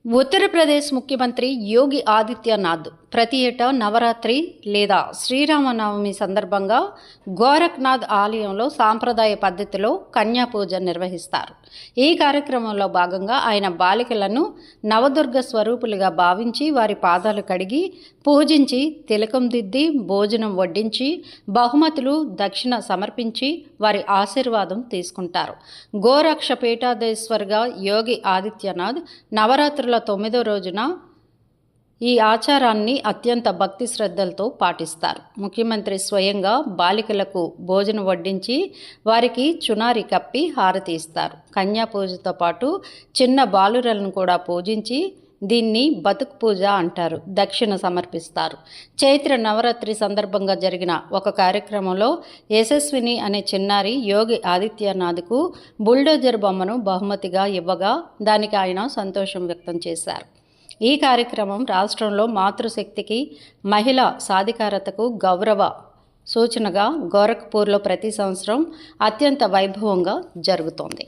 ఉత్తరప్రదేశ్ ముఖ్యమంత్రి యోగి ఆదిత్యనాథ్ ప్రతి ఏటా నవరాత్రి లేదా శ్రీరామనవమి సందర్భంగా గోరఖ్నాథ్ ఆలయంలో సాంప్రదాయ పద్ధతిలో కన్యాపూజ నిర్వహిస్తారు. ఈ కార్యక్రమంలో భాగంగా ఆయన బాలికలను నవదుర్గ స్వరూపులుగా భావించి వారి పాదాలు కడిగి పూజించి తిలకం దిద్ది భోజనం వడ్డించి బహుమతులు దక్షిణ సమర్పించి వారి ఆశీర్వాదం తీసుకుంటారు. గోరక్ష పీఠాధీశ్వర్గా యోగి ఆదిత్యనాథ్ నవరాత్రుల 9వ రోజున ఈ ఆచారాన్ని అత్యంత భక్తి శ్రద్ధలతో పాటిస్తారు. ముఖ్యమంత్రి స్వయంగా బాలికలకు భోజనం వడ్డించి వారికి చునారి కప్పి హారతి ఇస్తారు. కన్యా పూజతో పాటు చిన్న బాలురలను కూడా పూజించి దీన్ని బతుకు పూజ అంటారు, దక్షిణ సమర్పిస్తారు. చైత్ర నవరాత్రి సందర్భంగా జరిగిన ఒక కార్యక్రమంలో యశస్విని అనే చిన్నారి యోగి ఆదిత్యనాథ్కు బుల్డోజర్ బొమ్మను బహుమతిగా ఇవ్వగా దానికి ఆయన సంతోషం వ్యక్తం చేశారు. ఈ కార్యక్రమం రాష్ట్రంలో మాతృశక్తికి, మహిళా సాధికారతకు గౌరవ సూచనగా గోరఖ్పూర్లో ప్రతి సంవత్సరం అత్యంత వైభవంగా జరుగుతోంది.